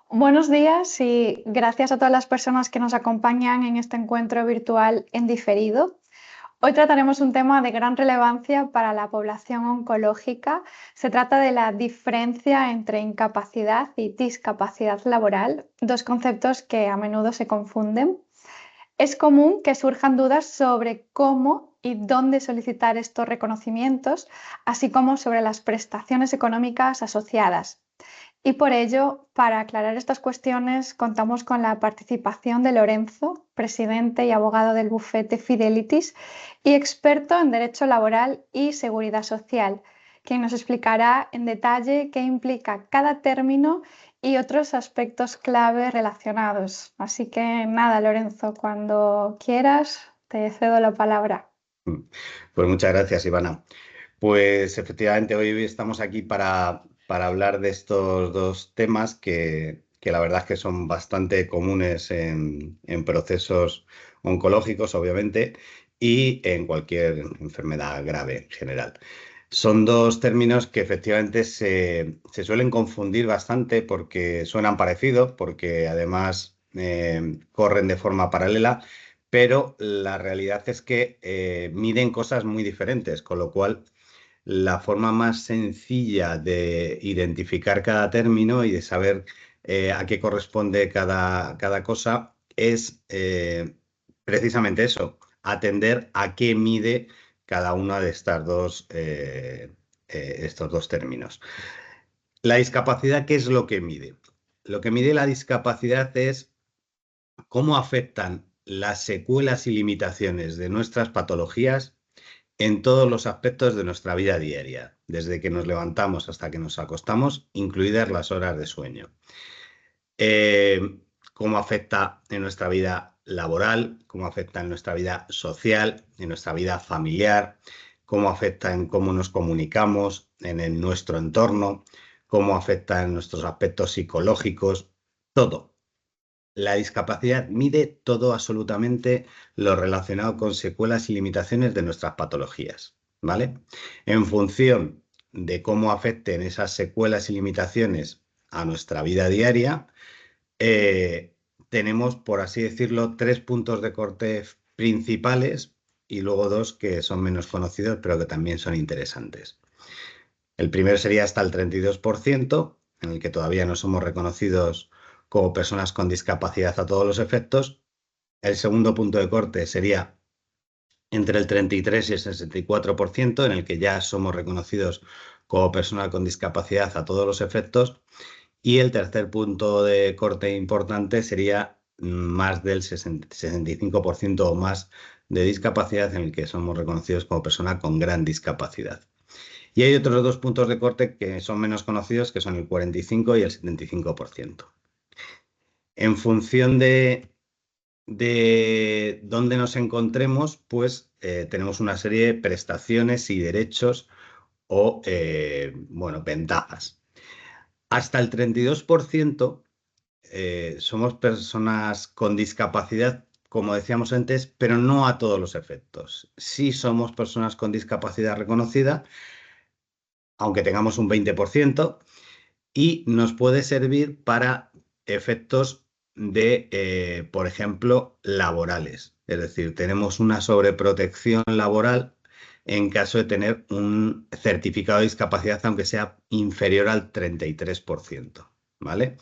Buenos días y gracias a todas las personas que nos acompañan en este encuentro virtual en diferido. Hoy trataremos un tema de gran relevancia para la población oncológica. Se trata de la diferencia entre incapacidad y discapacidad laboral, dos conceptos que a menudo se confunden. Es común que surjan dudas sobre cómo y dónde solicitar estos reconocimientos, así como sobre las prestaciones económicas asociadas. Y por ello, para aclarar estas cuestiones, contamos con la participación de Lorenzo, presidente y abogado del bufete Fidelitis y experto en Derecho Laboral y Seguridad Social, quien nos explicará en detalle qué implica cada término y otros aspectos clave relacionados. Así que nada, Lorenzo, cuando quieras, te cedo la palabra. Pues muchas gracias, Ivana. Pues efectivamente hoy estamos aquí para hablar de estos dos temas que la verdad es que son bastante comunes en procesos oncológicos, obviamente, y en cualquier enfermedad grave en general. Son dos términos que efectivamente se suelen confundir bastante porque suenan parecidos, porque además corren de forma paralela, pero la realidad es que miden cosas muy diferentes, con lo cual la forma más sencilla de identificar cada término y de saber a qué corresponde cada cosa es precisamente eso, atender a qué mide cada una de estos dos términos. La discapacidad, ¿qué es lo que mide? Lo que mide la discapacidad es cómo afectan las secuelas y limitaciones de nuestras patologías en todos los aspectos de nuestra vida diaria, desde que nos levantamos hasta que nos acostamos, incluidas las horas de sueño. Eh, Cómo afecta en nuestra vida laboral, cómo afecta en nuestra vida social, en nuestra vida familiar, cómo afecta en cómo nos comunicamos, nuestro entorno, cómo afecta en nuestros aspectos psicológicos, todo. La discapacidad mide todo absolutamente lo relacionado con secuelas y limitaciones de nuestras patologías, ¿vale? En función de cómo afecten esas secuelas y limitaciones a nuestra vida diaria, eh, tenemos, por así decirlo, tres puntos de corte principales y luego dos que son menos conocidos, pero que también son interesantes. El primero sería hasta el 32%, en el que todavía no somos reconocidos como personas con discapacidad a todos los efectos. El segundo punto de corte sería entre el 33 y el 64%, en el que ya somos reconocidos como persona con discapacidad a todos los efectos. Y el tercer punto de corte importante sería más del 65% o más de discapacidad, en el que somos reconocidos como persona con gran discapacidad. Y hay otros dos puntos de corte que son menos conocidos, que son el 45 y el 75%. En función de dónde nos encontremos, pues tenemos una serie de prestaciones y derechos o, bueno, ventajas. Hasta el 32% somos personas con discapacidad, como decíamos antes, pero no a todos los efectos. Sí somos personas con discapacidad reconocida, aunque tengamos un 20%, y nos puede servir para efectos por ejemplo, laborales. Es decir, tenemos una sobreprotección laboral en caso de tener un certificado de discapacidad, aunque sea inferior al 33%, ¿vale?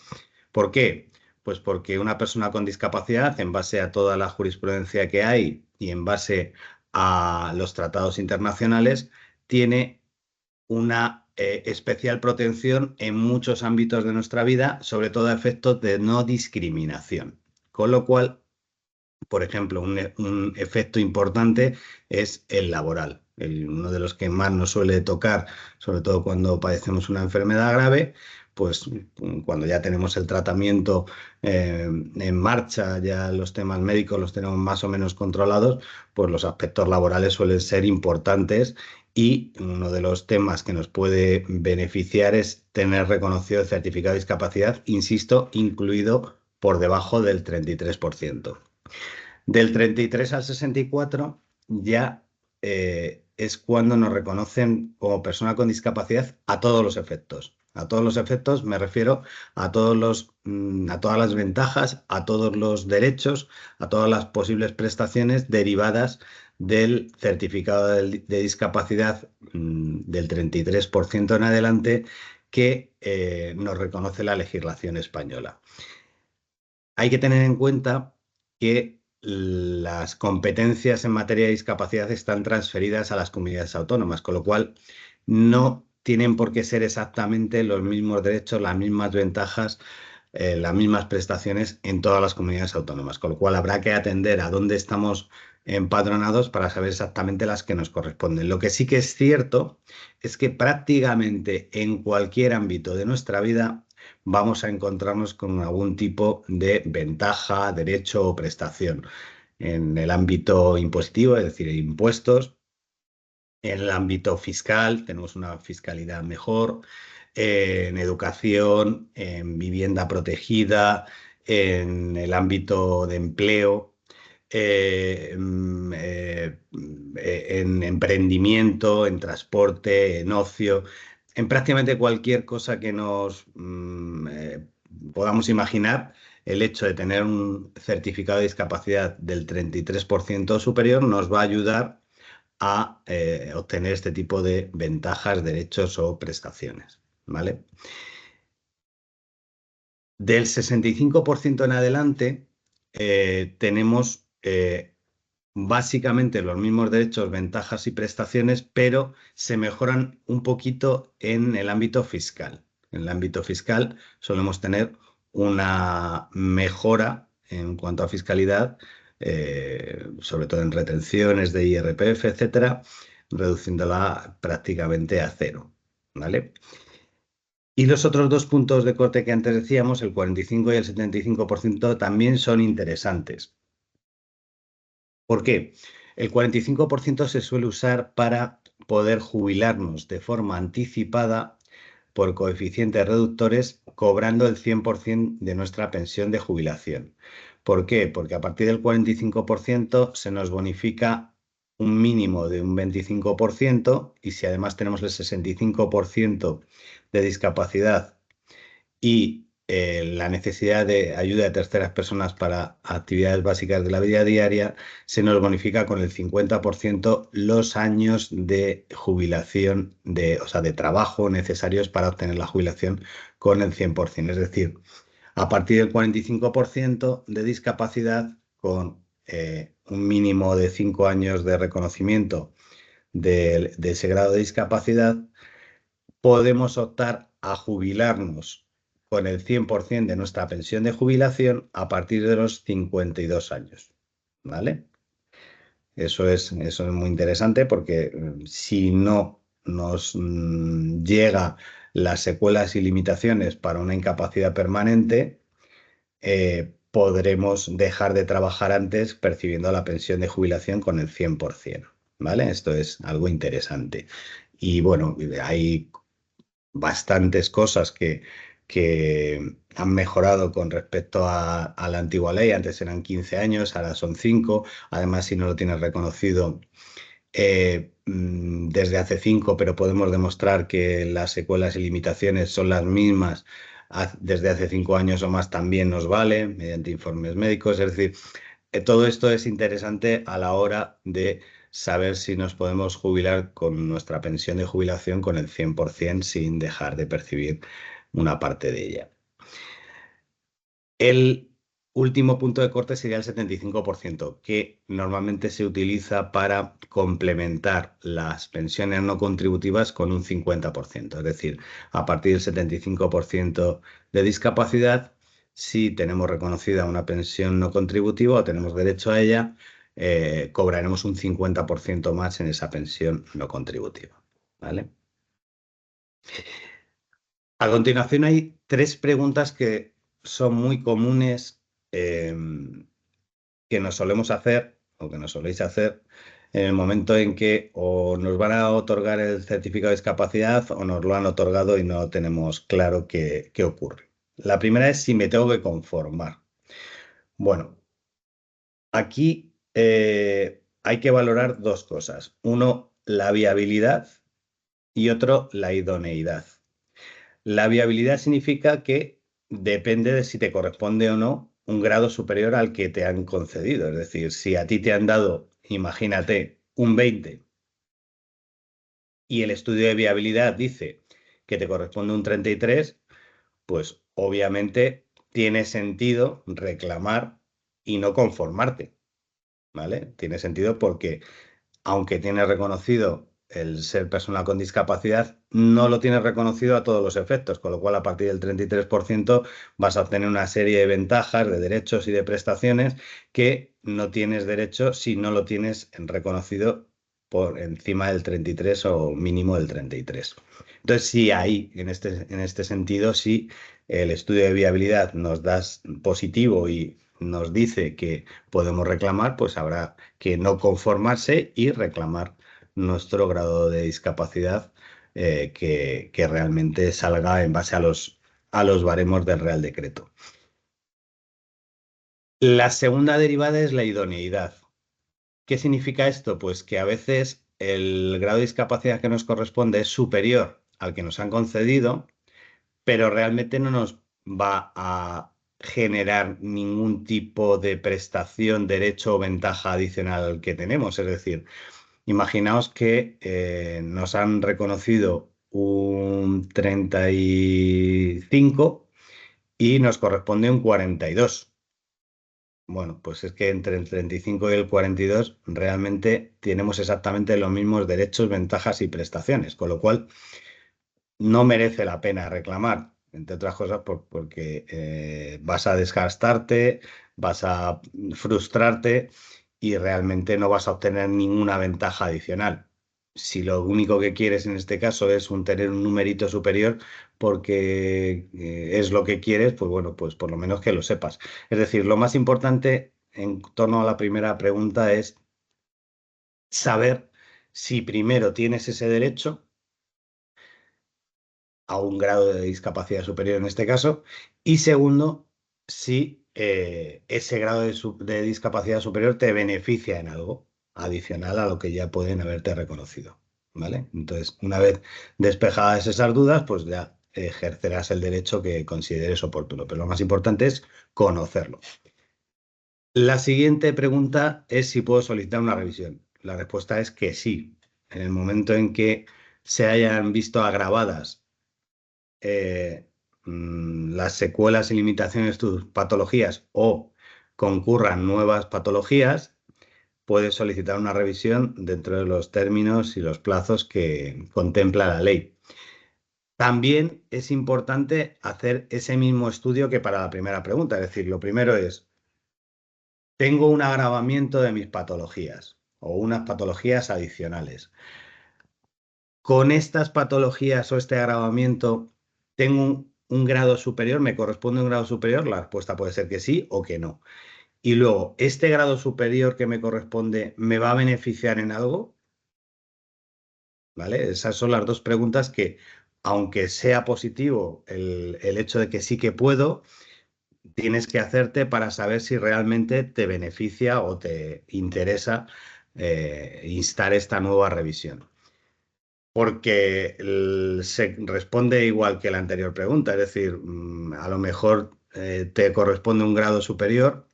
¿Por qué? Pues porque una persona con discapacidad, en base a toda la jurisprudencia que hay y en base a los tratados internacionales, tiene una especial protección en muchos ámbitos de nuestra vida, sobre todo a efectos de no discriminación. Con lo cual, por ejemplo, un efecto importante es el laboral, uno de los que más nos suele tocar, sobre todo cuando padecemos una enfermedad grave, pues cuando ya tenemos el tratamiento en marcha, ya los temas médicos los tenemos más o menos controlados, pues los aspectos laborales suelen ser importantes y uno de los temas que nos puede beneficiar es tener reconocido el certificado de discapacidad, insisto, incluido por debajo del 33%. Del 33 al 64 ya es cuando nos reconocen como persona con discapacidad a todos los efectos. A todos los efectos me refiero a a todas las ventajas, a todos los derechos, a todas las posibles prestaciones derivadas del certificado de discapacidad del 33% en adelante que nos reconoce la legislación española. Hay que tener en cuenta que las competencias en materia de discapacidad están transferidas a las comunidades autónomas, con lo cual no tienen por qué ser exactamente los mismos derechos, las mismas ventajas, las mismas prestaciones en todas las comunidades autónomas, con lo cual habrá que atender a dónde estamos empadronados para saber exactamente las que nos corresponden. Lo que sí que es cierto es que prácticamente en cualquier ámbito de nuestra vida vamos a encontrarnos con algún tipo de ventaja, derecho o prestación. En el ámbito impositivo, es decir, impuestos, en el ámbito fiscal, tenemos una fiscalidad mejor, en educación, en vivienda protegida, en el ámbito de empleo, en emprendimiento, en transporte, en ocio, en prácticamente cualquier cosa que nos podamos imaginar. El hecho de tener un certificado de discapacidad del 33% superior nos va a ayudar a obtener este tipo de ventajas, derechos o prestaciones, ¿vale? Del 65% en adelante tenemos básicamente los mismos derechos, ventajas y prestaciones, pero se mejoran un poquito en el ámbito fiscal. En el ámbito fiscal solemos tener una mejora en cuanto a fiscalidad, sobre todo en retenciones de IRPF, etcétera, reduciéndola prácticamente a cero, ¿vale? Y los otros dos puntos de corte que antes decíamos, el 45 y el 75%, también son interesantes. ¿Por qué? El 45% se suele usar para poder jubilarnos de forma anticipada por coeficientes reductores, cobrando el 100% de nuestra pensión de jubilación. ¿Por qué? Porque a partir del 45% se nos bonifica un mínimo de un 25%, y si además tenemos el 65% de discapacidad y la necesidad de ayuda de terceras personas para actividades básicas de la vida diaria, se nos bonifica con el 50% los años de jubilación, o sea, de trabajo necesarios para obtener la jubilación con el 100%. Es decir, a partir del 45% de discapacidad, con un mínimo de 5 años de reconocimiento de ese grado de discapacidad, podemos optar a jubilarnos con el 100% de nuestra pensión de jubilación a partir de los 52 años, ¿vale? Eso es muy interesante porque si no nos llega las secuelas y limitaciones para una incapacidad permanente, podremos dejar de trabajar antes percibiendo la pensión de jubilación con el 100%, ¿vale? Esto es algo interesante. Y bueno, hay bastantes cosas que han mejorado con respecto a la antigua ley. Antes eran 15 años, ahora son 5. Además, si no lo tienes reconocido desde hace 5, pero podemos demostrar que las secuelas y limitaciones son las mismas desde hace 5 años o más, también nos vale mediante informes médicos. Es decir, todo esto es interesante a la hora de saber si nos podemos jubilar con nuestra pensión de jubilación con el 100% sin dejar de percibir una parte de ella. El último punto de corte sería el 75%, que normalmente se utiliza para complementar las pensiones no contributivas con un 50%. Es decir, a partir del 75% de discapacidad, si tenemos reconocida una pensión no contributiva o tenemos derecho a ella, cobraremos un 50% más en esa pensión no contributiva, ¿vale? A continuación hay 3 preguntas que son muy comunes, que nos solemos hacer o que nos soléis hacer en el momento en que o nos van a otorgar el certificado de discapacidad o nos lo han otorgado y no tenemos claro qué ocurre. La primera es si me tengo que conformar. Bueno, aquí hay que valorar 2 cosas. Uno, la viabilidad, y otro, la idoneidad. La viabilidad significa que depende de si te corresponde o no un grado superior al que te han concedido. Es decir, si a ti te han dado, imagínate, un 20 y el estudio de viabilidad dice que te corresponde un 33, pues obviamente tiene sentido reclamar y no conformarte, ¿vale? Tiene sentido porque aunque tienes reconocido el ser persona con discapacidad, no lo tienes reconocido a todos los efectos, con lo cual a partir del 33% vas a obtener una serie de ventajas, de derechos y de prestaciones que no tienes derecho si no lo tienes reconocido por encima del 33 o mínimo del 33. Entonces, sí, ahí, en este sentido, sí, el estudio de viabilidad nos da positivo y nos dice que podemos reclamar, pues habrá que no conformarse y reclamar nuestro grado de discapacidad que realmente salga en base a los baremos del Real Decreto. La segunda derivada es la idoneidad. ¿Qué significa esto? Pues que a veces el grado de discapacidad que nos corresponde es superior al que nos han concedido, pero realmente no nos va a generar ningún tipo de prestación, derecho o ventaja adicional que tenemos. Es decir, imaginaos que nos han reconocido un 35 y nos corresponde un 42. Bueno, pues es que entre el 35 y el 42 realmente tenemos exactamente los mismos derechos, ventajas y prestaciones, con lo cual no merece la pena reclamar, entre otras cosas porque vas a desgastarte, vas a frustrarte y realmente no vas a obtener ninguna ventaja adicional. Si lo único que quieres en este caso es tener un numerito superior porque es lo que quieres, pues bueno, pues por lo menos que lo sepas. Es decir, lo más importante en torno a la primera pregunta es saber si primero tienes ese derecho a un grado de discapacidad superior en este caso, y segundo, si ese grado de discapacidad superior te beneficia en algo adicional a lo que ya pueden haberte reconocido, ¿vale? Entonces, una vez despejadas esas dudas, pues ya ejercerás el derecho que consideres oportuno, pero lo más importante es conocerlo. La siguiente pregunta es si puedo solicitar una revisión. La respuesta es que sí. En el momento en que se hayan visto agravadas las secuelas y limitaciones de tus patologías o concurran nuevas patologías, puedes solicitar una revisión dentro de los términos y los plazos que contempla la ley. También es importante hacer ese mismo estudio que para la primera pregunta, es decir, lo primero es, tengo un agravamiento de mis patologías o unas patologías adicionales. Con estas patologías o este agravamiento, ¿tengo un grado superior? ¿Me corresponde un grado superior? La respuesta puede ser que sí o que no. Y luego, ¿este grado superior que me corresponde me va a beneficiar en algo? ¿Vale? Esas son las dos preguntas que, aunque sea positivo el hecho de que sí que puedo, tienes que hacerte para saber si realmente te beneficia o te interesa instar esta nueva revisión. Porque se responde igual que la anterior pregunta, es decir, a lo mejor te corresponde un grado superior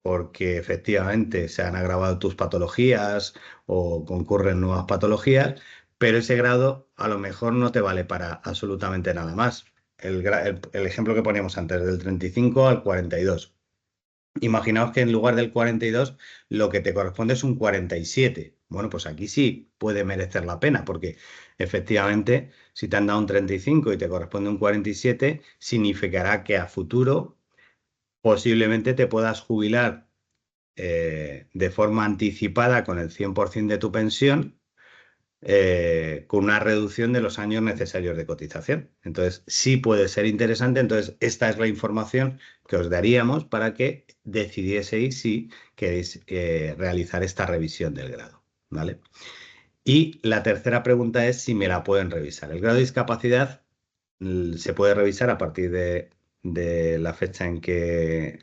porque efectivamente se han agravado tus patologías o concurren nuevas patologías, pero ese grado a lo mejor no te vale para absolutamente nada más. El ejemplo que poníamos antes, del 35 al 42. Imaginaos que en lugar del 42 lo que te corresponde es un 47. Bueno, pues aquí sí puede merecer la pena, porque efectivamente, si te han dado un 35 y te corresponde un 47, significará que a futuro posiblemente te puedas jubilar de forma anticipada con el 100% de tu pensión, con una reducción de los años necesarios de cotización. Entonces, sí puede ser interesante. Entonces, esta es la información que os daríamos para que decidieseis si queréis realizar esta revisión del grado, ¿vale? Y la tercera pregunta es si me la pueden revisar. El grado de discapacidad se puede revisar a partir de la fecha en que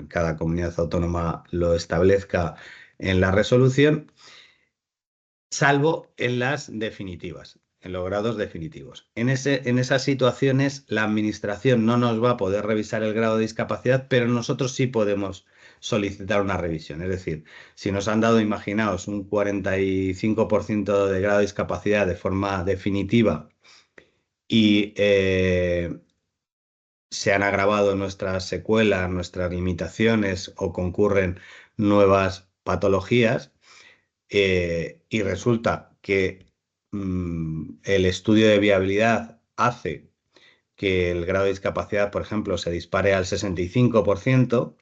cada comunidad autónoma lo establezca en la resolución, salvo en las definitivas. en los grados definitivos. En esas situaciones, la administración no nos va a poder revisar el grado de discapacidad, pero nosotros sí podemos solicitar una revisión. Es decir, si nos han dado, imaginaos, un 45% de grado de discapacidad de forma definitiva y se han agravado nuestras secuelas, nuestras limitaciones o concurren nuevas patologías, y resulta que el estudio de viabilidad hace que el grado de discapacidad, por ejemplo, se dispare al 65%,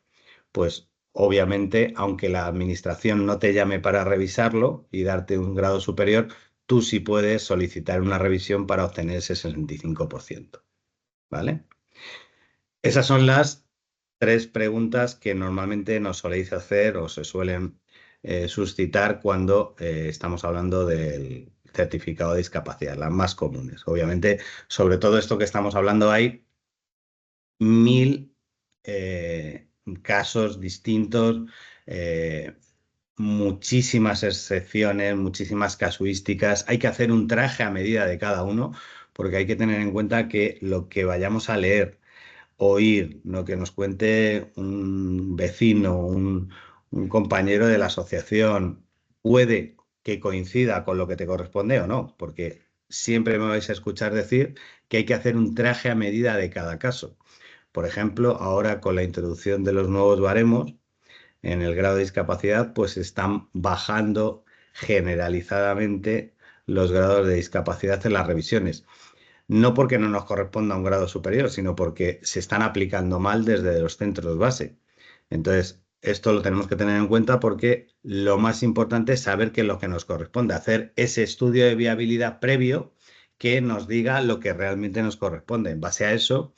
pues obviamente, aunque la administración no te llame para revisarlo y darte un grado superior, tú sí puedes solicitar una revisión para obtener ese 65%. ¿Vale? Esas son las 3 preguntas que normalmente nos soléis hacer o se suelen suscitar cuando estamos hablando del certificado de discapacidad, las más comunes. Obviamente, sobre todo esto que estamos hablando, hay 1000 casos distintos, muchísimas excepciones, muchísimas casuísticas. Hay que hacer un traje a medida de cada uno, porque hay que tener en cuenta que lo que vayamos a leer, oír, lo que nos cuente un vecino, un compañero de la asociación, puede que coincida con lo que te corresponde o no, porque siempre me vais a escuchar decir que hay que hacer un traje a medida de cada caso. Por ejemplo, ahora con la introducción de los nuevos baremos en el grado de discapacidad, pues están bajando generalizadamente los grados de discapacidad en las revisiones. No porque no nos corresponda un grado superior, sino porque se están aplicando mal desde los centros base. Entonces, esto lo tenemos que tener en cuenta porque lo más importante es saber qué es lo que nos corresponde, hacer ese estudio de viabilidad previo que nos diga lo que realmente nos corresponde. En base a eso,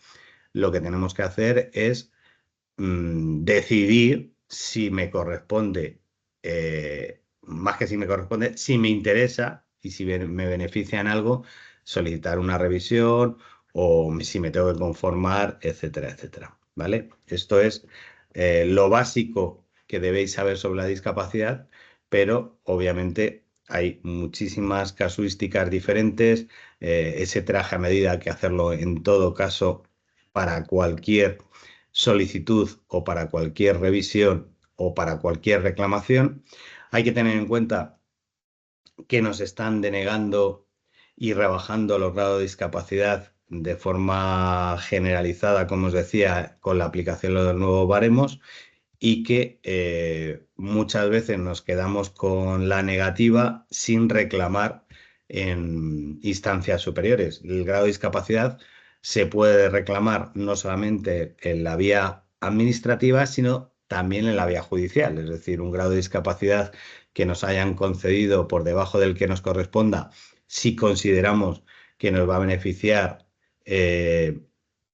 lo que tenemos que hacer es decidir si me corresponde, más que si me corresponde, si me interesa y si me beneficia en algo, solicitar una revisión o si me tengo que conformar, etcétera, etcétera. ¿Vale? Esto es lo básico que debéis saber sobre la discapacidad, pero obviamente hay muchísimas casuísticas diferentes. Ese traje a medida hay que hacerlo en todo caso para cualquier solicitud o para cualquier revisión o para cualquier reclamación. Hay que tener en cuenta que nos están denegando y rebajando los grados de discapacidad de forma generalizada, como os decía, con la aplicación de los nuevos baremos, y que muchas veces nos quedamos con la negativa sin reclamar en instancias superiores. El grado de discapacidad se puede reclamar no solamente en la vía administrativa, sino también en la vía judicial. Es decir, un grado de discapacidad que nos hayan concedido por debajo del que nos corresponda, si consideramos que nos va a beneficiar,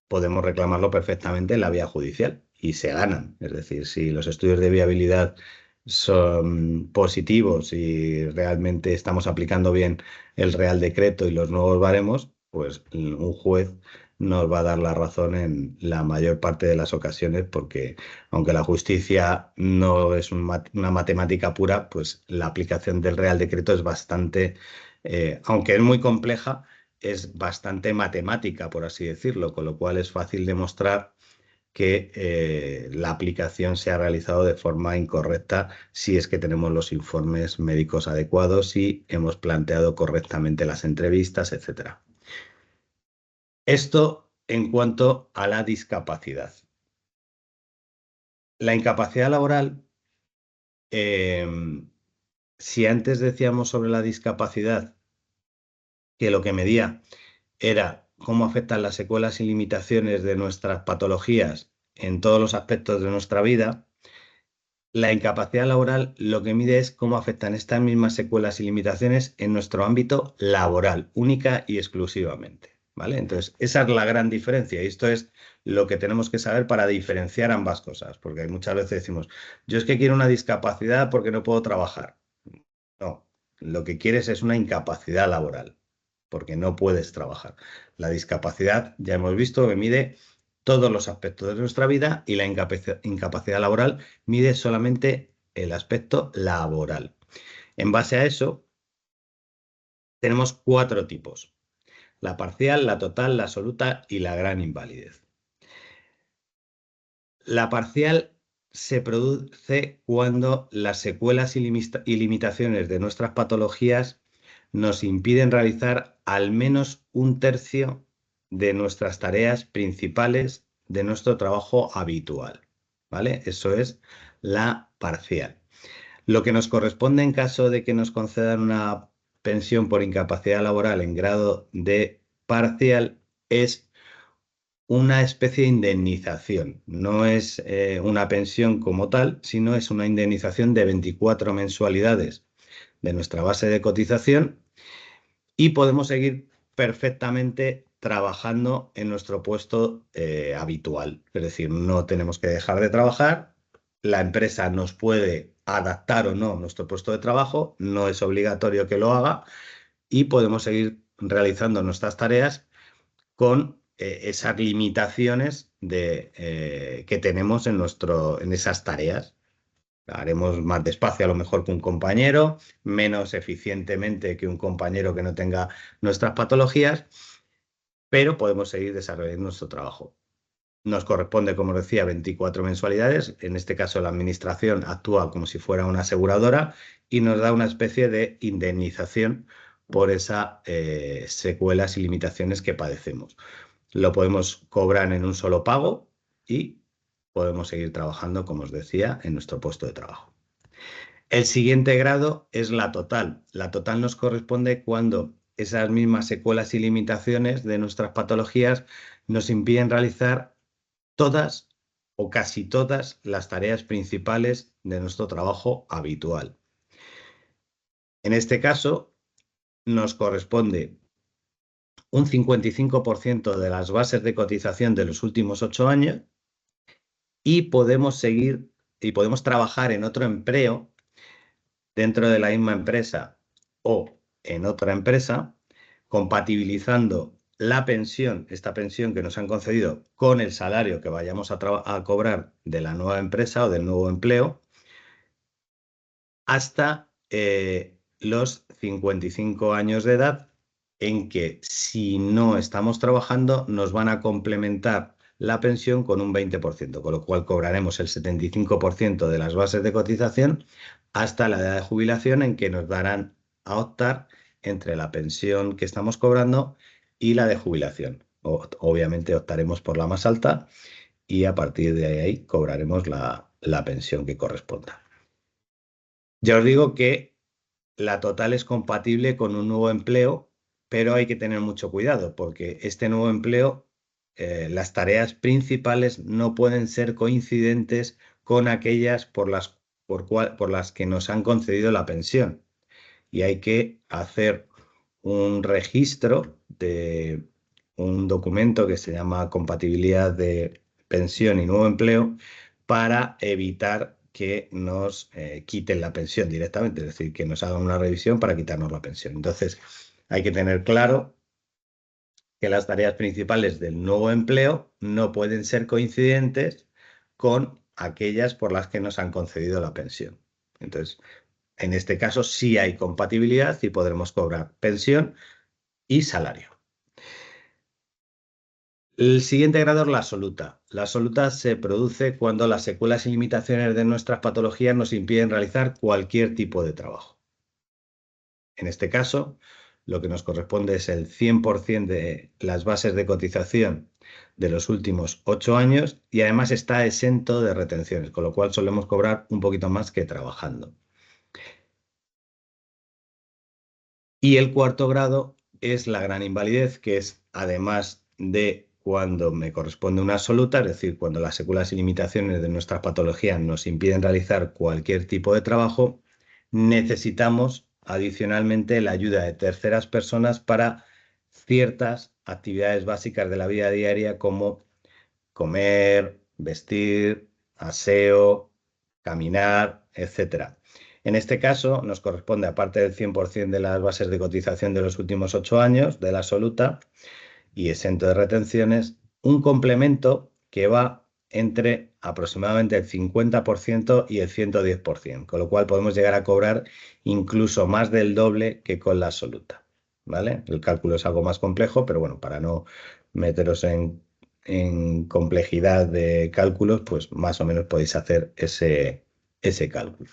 podemos reclamarlo perfectamente en la vía judicial y se ganan. Es decir, si los estudios de viabilidad son positivos y realmente estamos aplicando bien el Real Decreto y los nuevos baremos, pues un juez nos va a dar la razón en la mayor parte de las ocasiones, porque aunque la justicia no es una matemática pura, pues la aplicación del Real Decreto es bastante, aunque es muy compleja, es bastante matemática, por así decirlo, con lo cual es fácil demostrar que la aplicación se ha realizado de forma incorrecta si es que tenemos los informes médicos adecuados y hemos planteado correctamente las entrevistas, etc. Esto en cuanto a la discapacidad. La incapacidad laboral, si antes decíamos sobre la discapacidad que lo que medía era cómo afectan las secuelas y limitaciones de nuestras patologías en todos los aspectos de nuestra vida, la incapacidad laboral lo que mide es cómo afectan estas mismas secuelas y limitaciones en nuestro ámbito laboral, única y exclusivamente. ¿Vale? Entonces, esa es la gran diferencia y esto es lo que tenemos que saber para diferenciar ambas cosas, porque muchas veces decimos, yo es que quiero una discapacidad porque no puedo trabajar. No, lo que quieres es una incapacidad laboral, porque no puedes trabajar. La discapacidad, ya hemos visto, que mide todos los aspectos de nuestra vida y la incapacidad laboral mide solamente el aspecto laboral. En base a eso, tenemos 4 tipos: la parcial, la total, la absoluta y la gran invalidez. La parcial se produce cuando las secuelas y limitaciones de nuestras patologías nos impiden realizar al menos un tercio de nuestras tareas principales de nuestro trabajo habitual, ¿vale? Eso es la parcial. Lo que nos corresponde en caso de que nos concedan una pensión por incapacidad laboral en grado de parcial es una especie de indemnización. No es una pensión como tal, sino es una indemnización de 24 mensualidades de nuestra base de cotización y podemos seguir perfectamente trabajando en nuestro puesto habitual. Es decir, no tenemos que dejar de trabajar, la empresa nos puede adaptar o no nuestro puesto de trabajo, no es obligatorio que lo haga y podemos seguir realizando nuestras tareas con esas limitaciones que tenemos en esas tareas. Haremos más despacio a lo mejor que un compañero, menos eficientemente que un compañero que no tenga nuestras patologías, pero podemos seguir desarrollando nuestro trabajo. Nos corresponde, como decía, 24 mensualidades. En este caso, la administración actúa como si fuera una aseguradora y nos da una especie de indemnización por esas secuelas y limitaciones que padecemos. Lo podemos cobrar en un solo pago y podemos seguir trabajando, como os decía, en nuestro puesto de trabajo. El siguiente grado es la total. La total nos corresponde cuando esas mismas secuelas y limitaciones de nuestras patologías nos impiden realizar todas o casi todas las tareas principales de nuestro trabajo habitual. En este caso, nos corresponde un 55% de las bases de cotización de los últimos 8 años y podemos trabajar en otro empleo dentro de la misma empresa o en otra empresa, compatibilizando la pensión, esta pensión que nos han concedido, con el salario que vayamos a cobrar de la nueva empresa o del nuevo empleo, hasta los 55 años de edad, en que si no estamos trabajando nos van a complementar la pensión con un 20%, con lo cual cobraremos el 75% de las bases de cotización hasta la edad de jubilación, en que nos darán a optar entre la pensión que estamos cobrando y la de jubilación. Obviamente optaremos por la más alta y a partir de ahí cobraremos la pensión que corresponda. Ya os digo que la total es compatible con un nuevo empleo, pero hay que tener mucho cuidado porque este nuevo empleo, las tareas principales no pueden ser coincidentes con aquellas por las que nos han concedido la pensión. Y hay que hacer un registro de un documento que se llama compatibilidad de pensión y nuevo empleo para evitar que nos quiten la pensión directamente, es decir, que nos hagan una revisión para quitarnos la pensión. Entonces, hay que tener claro que las tareas principales del nuevo empleo no pueden ser coincidentes con aquellas por las que nos han concedido la pensión. Entonces, en este caso sí hay compatibilidad y podremos cobrar pensión y salario. El siguiente grado es la absoluta. La absoluta se produce cuando las secuelas y limitaciones de nuestras patologías nos impiden realizar cualquier tipo de trabajo. En este caso, lo que nos corresponde es el 100% de las bases de cotización de los últimos 8 años y además está exento de retenciones, con lo cual solemos cobrar un poquito más que trabajando. Y el cuarto grado es la gran invalidez, que es además de cuando me corresponde una absoluta, es decir, cuando las secuelas y limitaciones de nuestras patologías nos impiden realizar cualquier tipo de trabajo, necesitamos adicionalmente la ayuda de terceras personas para ciertas actividades básicas de la vida diaria como comer, vestir, aseo, caminar, etcétera. En este caso, nos corresponde, aparte del 100% de las bases de cotización de los últimos 8 años, de la absoluta y exento de retenciones, un complemento que va entre aproximadamente el 50% y el 110%, con lo cual podemos llegar a cobrar incluso más del doble que con la absoluta. ¿vale? El cálculo es algo más complejo, pero bueno, para no meteros en complejidad de cálculos, pues más o menos podéis hacer ese cálculo.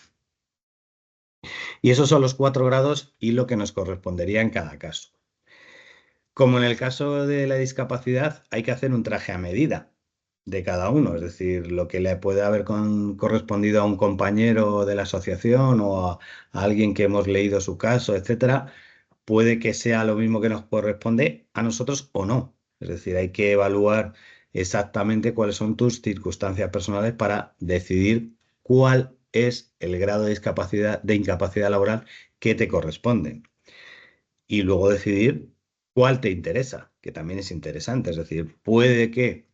Y esos son los 4 grados y lo que nos correspondería en cada caso. Como en el caso de la discapacidad, hay que hacer un traje a medida de cada uno, es decir, lo que le puede haber correspondido a un compañero de la asociación o a alguien que hemos leído su caso, etcétera, puede que sea lo mismo que nos corresponde a nosotros o no. Es decir, hay que evaluar exactamente cuáles son tus circunstancias personales para decidir cuál es el grado de incapacidad laboral que te corresponde y luego decidir cuál te interesa, que también es interesante. Es decir, puede que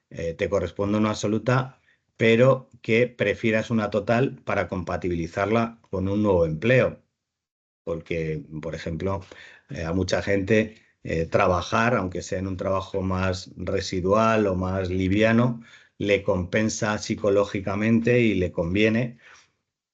te corresponda una absoluta, pero que prefieras una total para compatibilizarla con un nuevo empleo. Porque, por ejemplo, a mucha gente trabajar, aunque sea en un trabajo más residual o más liviano, le compensa psicológicamente y le conviene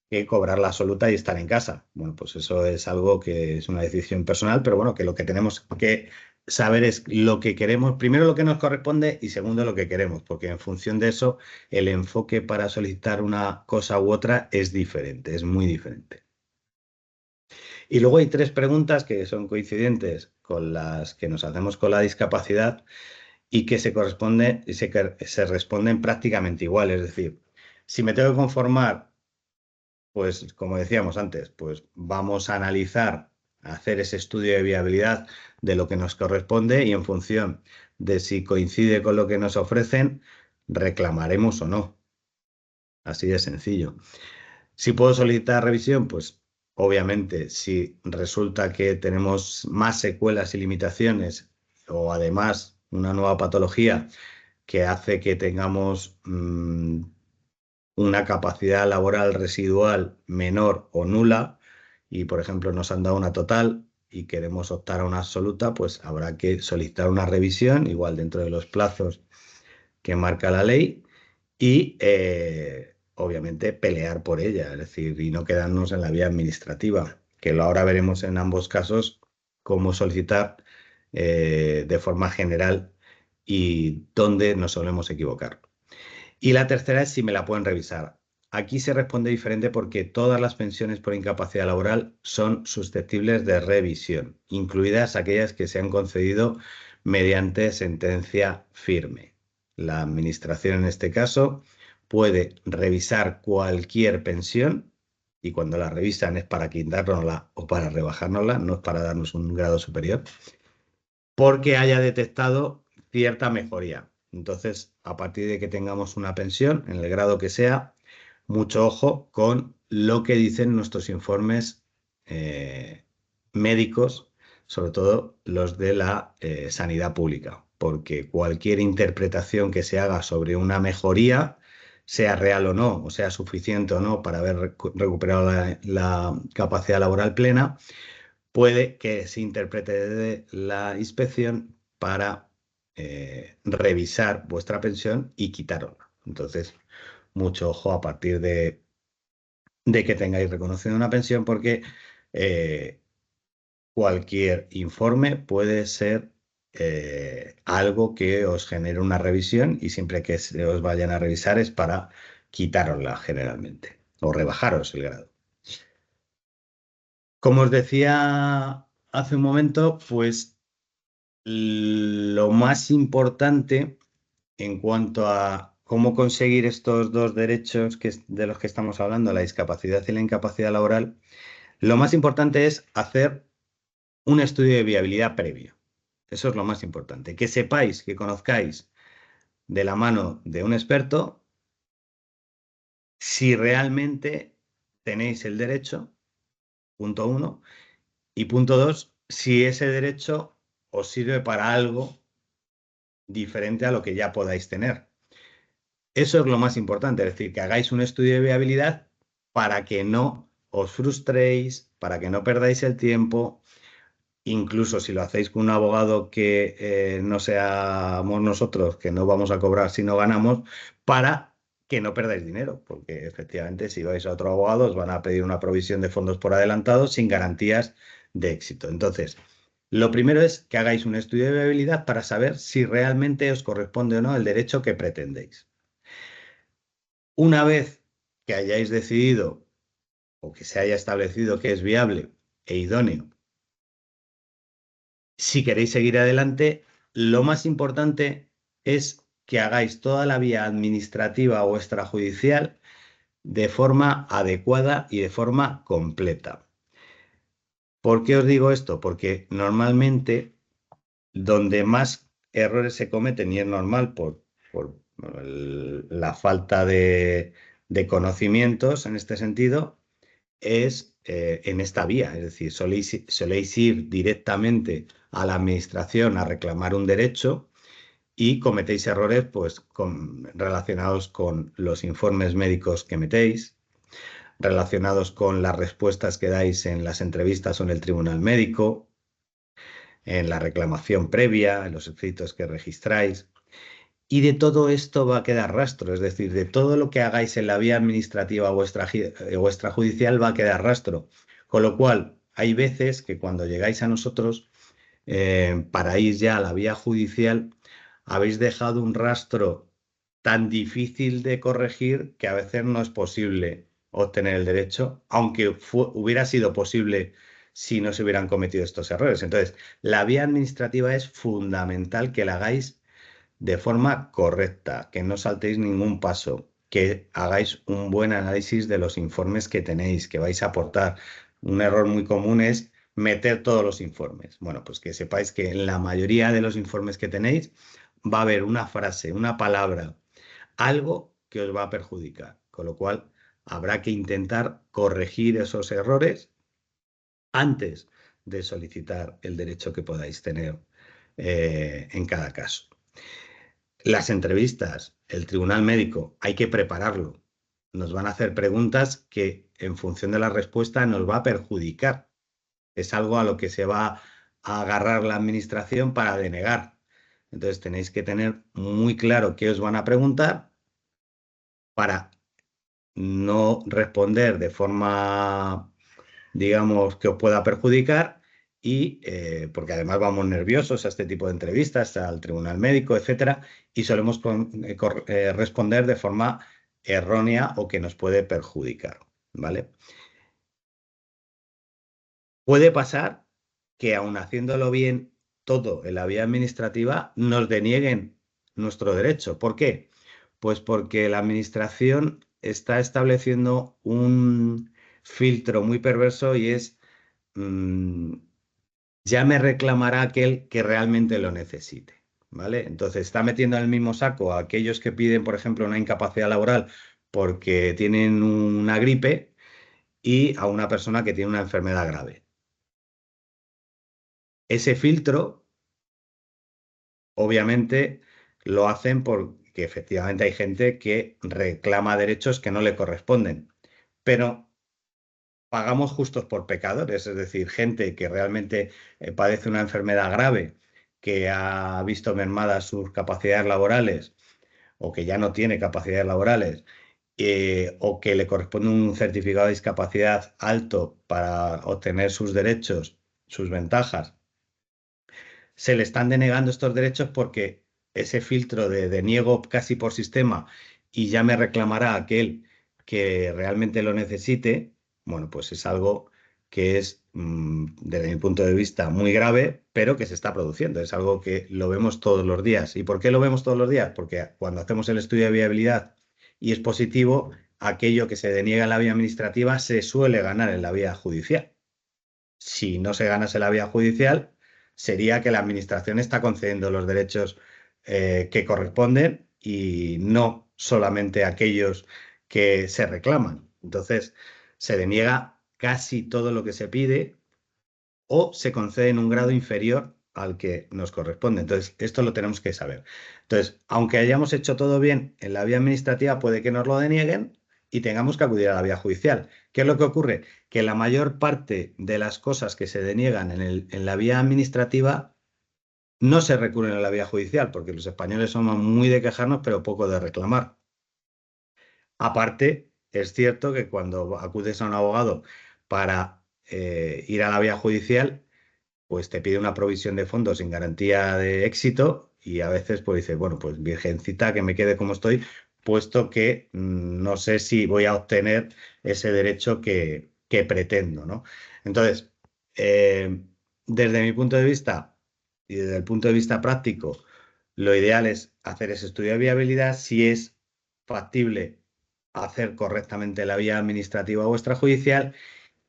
que cobrar la absoluta y estar en casa. Bueno, pues eso es algo que es una decisión personal, pero bueno, que lo que tenemos que saber es lo que queremos, primero lo que nos corresponde y segundo lo que queremos, porque en función de eso el enfoque para solicitar una cosa u otra es diferente, es muy diferente. Y luego hay 3 preguntas que son coincidentes con las que nos hacemos con la discapacidad y que se responden prácticamente igual. Es decir, si me tengo que conformar, pues como decíamos antes, pues vamos a analizar, a hacer ese estudio de viabilidad de lo que nos corresponde y en función de si coincide con lo que nos ofrecen, reclamaremos o no. Así de sencillo. Si puedo solicitar revisión, pues obviamente si resulta que tenemos más secuelas y limitaciones o además una nueva patología que hace que tengamos una capacidad laboral residual menor o nula y, por ejemplo, nos han dado una total y queremos optar a una absoluta, pues habrá que solicitar una revisión, igual dentro de los plazos que marca la ley y, obviamente, pelear por ella, es decir, y no quedarnos en la vía administrativa, que ahora veremos en ambos casos cómo solicitar de forma general y dónde nos solemos equivocar. Y la tercera es si me la pueden revisar. Aquí se responde diferente porque todas las pensiones por incapacidad laboral son susceptibles de revisión, incluidas aquellas que se han concedido mediante sentencia firme. La administración en este caso puede revisar cualquier pensión y cuando la revisan es para quitárnosla o para rebajárnosla, no es para darnos un grado superior, porque haya detectado cierta mejoría. Entonces, a partir de que tengamos una pensión, en el grado que sea, mucho ojo con lo que dicen nuestros informes médicos, sobre todo los de la sanidad pública, porque cualquier interpretación que se haga sobre una mejoría, sea real o no, o sea suficiente o no para haber recuperado la capacidad laboral plena, puede que se interprete desde la inspección para revisar vuestra pensión y quitarosla. Entonces, mucho ojo a partir de que tengáis reconocida una pensión porque cualquier informe puede ser algo que os genere una revisión y siempre que se os vayan a revisar es para quitárosla generalmente o rebajaros el grado. Como os decía hace un momento, pues lo más importante en cuanto a cómo conseguir estos 2 derechos de los que estamos hablando, la discapacidad y la incapacidad laboral, lo más importante es hacer un estudio de viabilidad previo. Eso es lo más importante. Que sepáis, que conozcáis de la mano de un experto si realmente tenéis el derecho, punto 1, y punto 2, si ese derecho os sirve para algo diferente a lo que ya podáis tener. Eso es lo más importante, es decir, que hagáis un estudio de viabilidad para que no os frustréis, para que no perdáis el tiempo, incluso si lo hacéis con un abogado que no seamos nosotros, que no vamos a cobrar si no ganamos, para que no perdáis dinero, porque efectivamente si vais a otro abogado os van a pedir una provisión de fondos por adelantado sin garantías de éxito. Entonces, Lo primero es que hagáis un estudio de viabilidad para saber si realmente os corresponde o no el derecho que pretendéis. Una vez que hayáis decidido o que se haya establecido que es viable e idóneo, si queréis seguir adelante, lo más importante es que hagáis toda la vía administrativa o extrajudicial de forma adecuada y de forma completa. ¿Por qué os digo esto? Porque normalmente donde más errores se cometen, y es normal por la falta de conocimientos en este sentido, es en esta vía. Es decir, soléis ir directamente a la administración a reclamar un derecho y cometéis errores pues, relacionados con los informes médicos que metéis, relacionados con las respuestas que dais en las entrevistas o en el tribunal médico, en la reclamación previa, en los escritos que registráis. Y de todo esto va a quedar rastro, es decir, de todo lo que hagáis en la vía administrativa o extrajudicial va a quedar rastro. Con lo cual, hay veces que cuando llegáis a nosotros, para ir ya a la vía judicial, habéis dejado un rastro tan difícil de corregir que a veces no es posible obtener el derecho, aunque hubiera sido posible si no se hubieran cometido estos errores. Entonces, la vía administrativa es fundamental que la hagáis de forma correcta, que no saltéis ningún paso, que hagáis un buen análisis de los informes que tenéis, que vais a aportar. Un error muy común es meter todos los informes. Bueno, pues que sepáis que en la mayoría de los informes que tenéis va a haber una frase, una palabra, algo que os va a perjudicar, con lo cual habrá que intentar corregir esos errores antes de solicitar el derecho que podáis tener en cada caso. Las entrevistas, el tribunal médico, hay que prepararlo. Nos van a hacer preguntas que en función de la respuesta nos va a perjudicar. Es algo a lo que se va a agarrar la administración para denegar. Entonces tenéis que tener muy claro qué os van a preguntar para no responder de forma, digamos, que os pueda perjudicar y porque además vamos nerviosos a este tipo de entrevistas, al tribunal médico, etcétera, y solemos responder de forma errónea o que nos puede perjudicar, ¿vale? Puede pasar que aun haciéndolo bien todo en la vía administrativa nos denieguen nuestro derecho. ¿Por qué? Pues porque la administración está estableciendo un filtro muy perverso y es ya me reclamará aquel que realmente lo necesite, ¿vale? Entonces está metiendo en el mismo saco a aquellos que piden, por ejemplo, una incapacidad laboral porque tienen una gripe y a una persona que tiene una enfermedad grave. Ese filtro, obviamente, lo hacen porque efectivamente hay gente que reclama derechos que no le corresponden, pero pagamos justos por pecadores, es decir, gente que realmente padece una enfermedad grave, que ha visto mermadas sus capacidades laborales o que ya no tiene capacidades laborales o que le corresponde un certificado de discapacidad alto para obtener sus derechos, sus ventajas, se le están denegando estos derechos porque ese filtro de deniego casi por sistema y ya me reclamará aquel que realmente lo necesite, bueno, pues es algo que es, desde mi punto de vista, muy grave, pero que se está produciendo. Es algo que lo vemos todos los días. ¿Y por qué lo vemos todos los días? Porque cuando hacemos el estudio de viabilidad y es positivo, aquello que se deniega en la vía administrativa se suele ganar en la vía judicial. Si no se ganase la vía judicial, sería que la administración está concediendo los derechos que corresponden y no solamente aquellos que se reclaman. Entonces, se deniega casi todo lo que se pide o se concede en un grado inferior al que nos corresponde. Entonces, esto lo tenemos que saber. Entonces, aunque hayamos hecho todo bien en la vía administrativa, puede que nos lo denieguen y tengamos que acudir a la vía judicial. ¿Qué es lo que ocurre? Que la mayor parte de las cosas que se deniegan en la vía administrativa no se recurren a la vía judicial, porque los españoles somos muy de quejarnos, pero poco de reclamar. Aparte, es cierto que cuando acudes a un abogado para ir a la vía judicial, pues te pide una provisión de fondos sin garantía de éxito y a veces pues dices, bueno, pues virgencita, que me quede como estoy, puesto que no sé si voy a obtener ese derecho que pretendo, ¿no? Entonces, desde mi punto de vista y desde el punto de vista práctico, lo ideal es hacer ese estudio de viabilidad si es factible hacer correctamente la vía administrativa o extrajudicial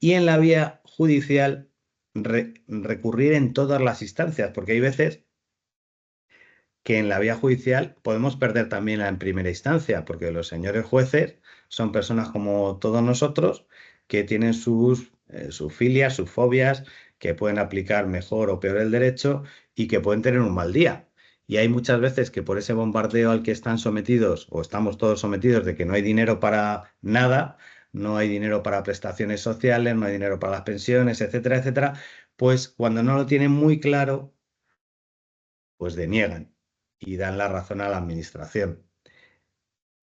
y en la vía judicial recurrir en todas las instancias, porque hay veces que en la vía judicial podemos perder también en primera instancia, porque los señores jueces son personas como todos nosotros que tienen sus filias, sus fobias, que pueden aplicar mejor o peor el derecho y que pueden tener un mal día. Y hay muchas veces que por ese bombardeo al que están sometidos o estamos todos sometidos de que no hay dinero para nada, no hay dinero para prestaciones sociales, no hay dinero para las pensiones, etcétera, etcétera, pues cuando no lo tienen muy claro, pues deniegan y dan la razón a la administración.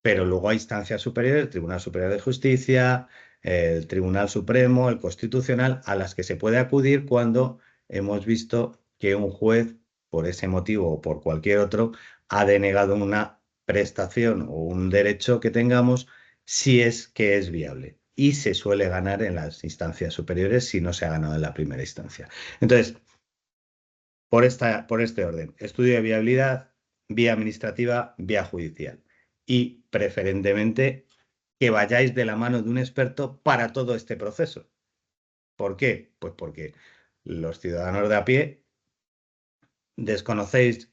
Pero luego hay instancias superiores, el Tribunal Superior de Justicia, el Tribunal Supremo, el Constitucional, a las que se puede acudir cuando hemos visto que un juez, por ese motivo o por cualquier otro, ha denegado una prestación o un derecho que tengamos si es que es viable. Y se suele ganar en las instancias superiores si no se ha ganado en la primera instancia. Entonces, por este orden, estudio de viabilidad, vía administrativa, vía judicial. Y preferentemente que vayáis de la mano de un experto para todo este proceso. ¿Por qué? Pues porque los ciudadanos de a pie desconocéis,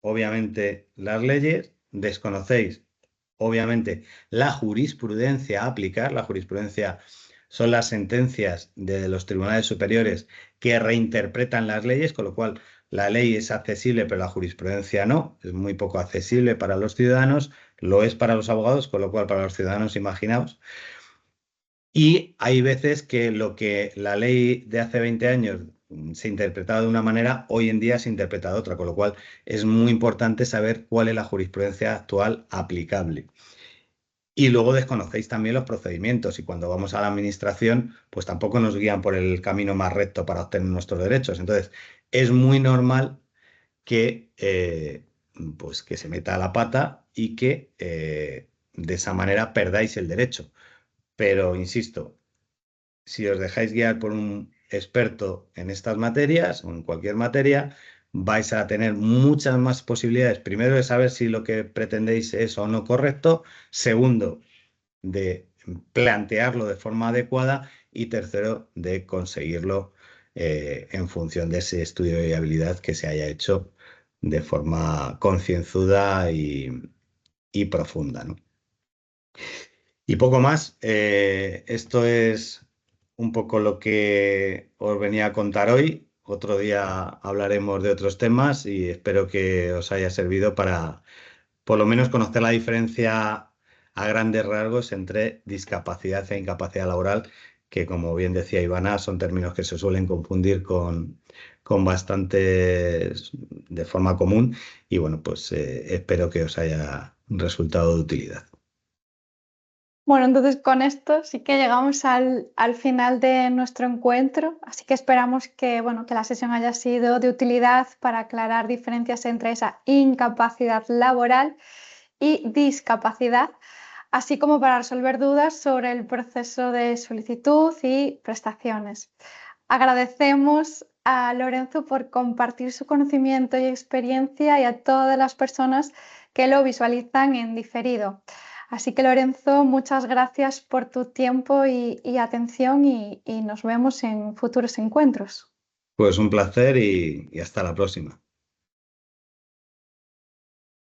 obviamente, las leyes, desconocéis, obviamente, la jurisprudencia a aplicar. La jurisprudencia son las sentencias de los tribunales superiores que reinterpretan las leyes, con lo cual la ley es accesible, pero la jurisprudencia no, es muy poco accesible para los ciudadanos, lo es para los abogados, con lo cual para los ciudadanos, imaginaos. Y hay veces que lo que la ley de hace 20 años se interpretaba de una manera, hoy en día se interpreta de otra, con lo cual es muy importante saber cuál es la jurisprudencia actual aplicable. Y luego desconocéis también los procedimientos y cuando vamos a la administración, pues tampoco nos guían por el camino más recto para obtener nuestros derechos. Entonces, es muy normal que, pues que se meta la pata y que de esa manera perdáis el derecho. Pero, insisto, si os dejáis guiar por un experto en estas materias o en cualquier materia, vais a tener muchas más posibilidades. Primero, de saber si lo que pretendéis es o no correcto. Segundo, de plantearlo de forma adecuada. Y tercero, de conseguirlo en función de ese estudio de viabilidad que se haya hecho de forma concienzuda y profunda, ¿no? Y poco más. Esto es un poco lo que os venía a contar hoy. Otro día hablaremos de otros temas y espero que os haya servido para por lo menos conocer la diferencia a grandes rasgos entre discapacidad e incapacidad laboral, que como bien decía Ivana, son términos que se suelen confundir con bastantes de forma común y bueno, pues espero que os haya resultado de utilidad. Bueno, entonces con esto sí que llegamos al final de nuestro encuentro, así que esperamos que, bueno, que la sesión haya sido de utilidad para aclarar diferencias entre esa incapacidad laboral y discapacidad, así como para resolver dudas sobre el proceso de solicitud y prestaciones. Agradecemos a Lorenzo por compartir su conocimiento y experiencia y a todas las personas que lo visualizan en diferido. Así que Lorenzo, muchas gracias por tu tiempo y atención y nos vemos en futuros encuentros. Pues un placer y hasta la próxima.